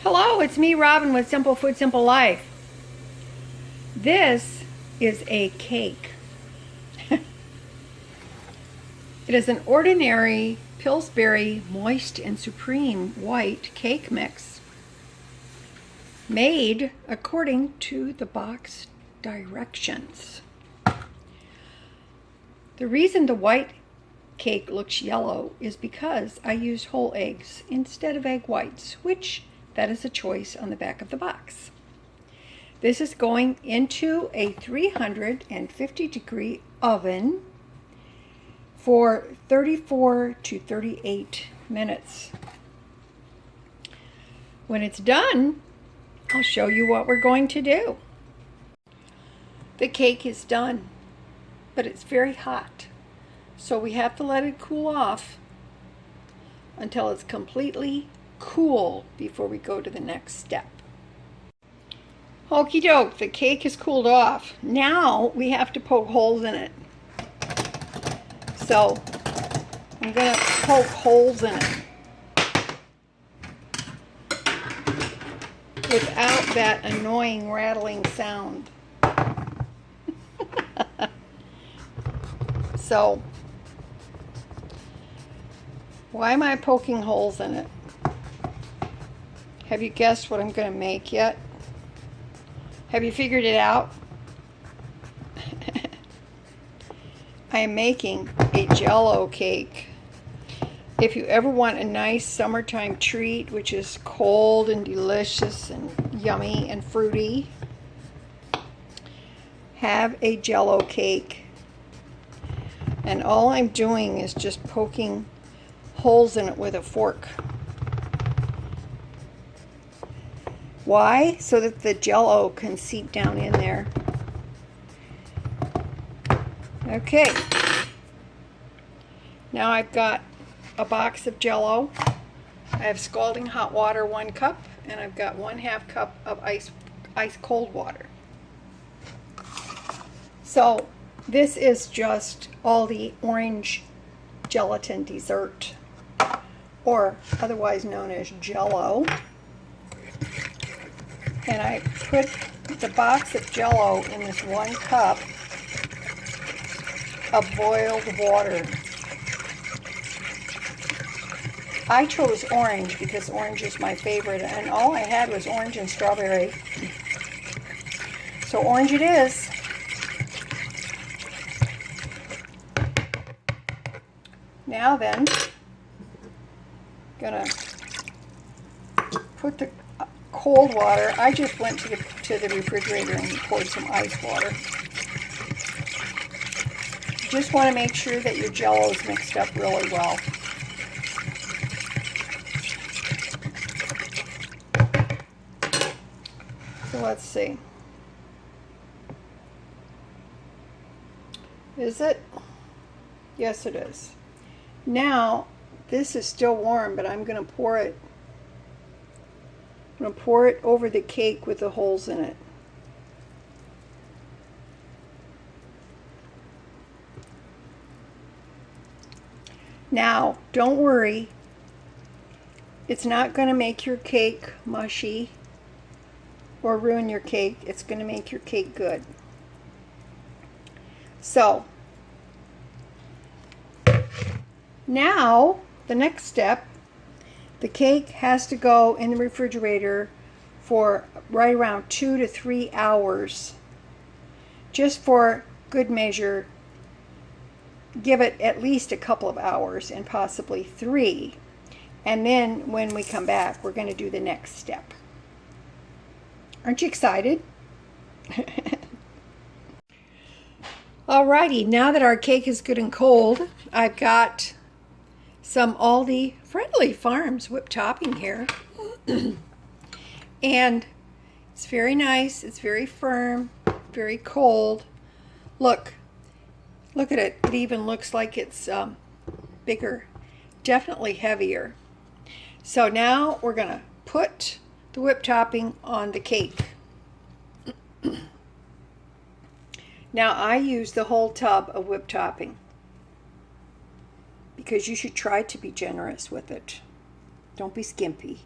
Hello, it's me, Robin, with Simple Food, Simple Life. This is a cake. It is an ordinary Pillsbury moist and supreme white cake mix made according to the box directions. The reason the white cake looks yellow is because I used whole eggs instead of egg whites, which that is a choice on the back of the box. This is going into a 350-degree oven for 34 to 38 minutes. When it's done, I'll show you what we're going to do. The cake is done, but it's very hot, so we have to let it cool off until it's completely cool before we go to the next step. Okie doke, the cake is cooled off. Now we have to poke holes in it. So I'm going to poke holes in it without that annoying rattling sound. So why am I poking holes in it? Have you guessed what I'm going to make yet? Have you figured it out? I am making a Jello cake. If you ever want a nice summertime treat, which is cold and delicious and yummy and fruity, have a Jello cake. And all I'm doing is just poking holes in it with a fork. Why? So that the Jello can seep down in there. Okay. Now I've got a box of Jello. I have scalding hot water, 1 cup, and I've got 1/2 cup of ice cold water. So this is just all the orange gelatin dessert, or otherwise known as Jello. And I put the box of Jello in this 1 cup of boiled water. I chose orange because orange is my favorite, and all I had was orange and strawberry. So orange it is. Now then, gonna put the cold water. I just went to the refrigerator and poured some ice water. You just want to make sure that your Jello is mixed up really well. So let's see. Is it? Yes, it is. Now, this is still warm, but I'm going to pour it. I'm going to pour it over the cake with the holes in it. Now, don't worry. It's not going to make your cake mushy or ruin your cake. It's going to make your cake good. So, now, the next step, the cake has to go in the refrigerator for right around 2 to 3 hours. Just for good measure, give it at least a couple of hours and possibly 3. And then when we come back, we're going to do the next step. Aren't you excited? Alrighty, now that our cake is good and cold, I've got some Aldi Friendly Farms whipped topping here. And it's very nice, it's very firm, very cold. Look at it. It even looks like it's bigger, definitely heavier. So now we're gonna put the whipped topping on the cake. Now I use the whole tub of whipped topping because you should try to be generous with it. Don't be skimpy.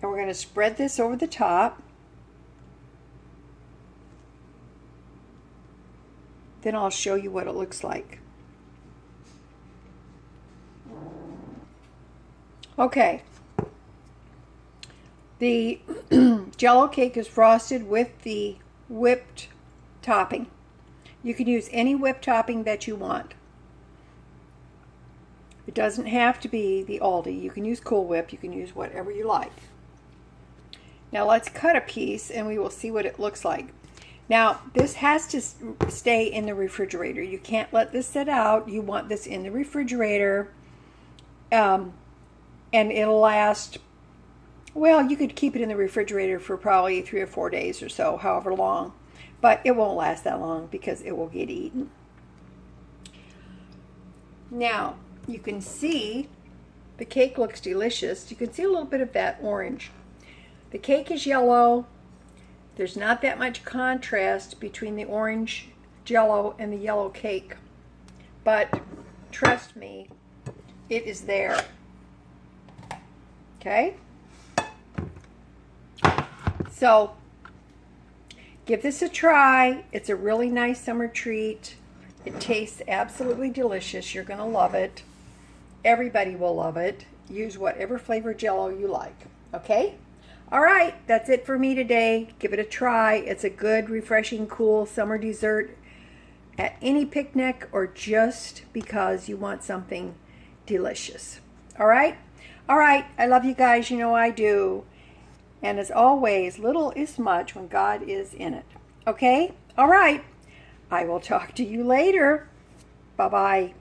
And we're going to spread this over the top. Then I'll show you what it looks like. Okay. The Jello cake is frosted with the whipped topping. You can use any whipped topping that you want. It doesn't have to be the Aldi. You can use Cool Whip. You can use whatever you like. Now let's cut a piece and we will see what it looks like. Now this has to stay in the refrigerator. You can't let this sit out. You want this in the refrigerator. And it'll last, well, you could keep it in the refrigerator for probably 3 or 4 days or so, however long. But it won't last that long because it will get eaten. Now, you can see the cake looks delicious. You can see a little bit of that orange. The cake is yellow. There's not that much contrast between the orange Jello and the yellow cake. But trust me, it is there. Okay? So, give this a try. It's a really nice summer treat. It tastes absolutely delicious. You're going to love it. Everybody will love it. Use whatever flavor Jello you like. Okay? All right, that's it for me today. Give it a try. It's a good, refreshing, cool summer dessert at any picnic or just because you want something delicious. All right? All right, I love you guys. You know I do. And as always, little is much when God is in it. Okay? All right. I will talk to you later. Bye-bye.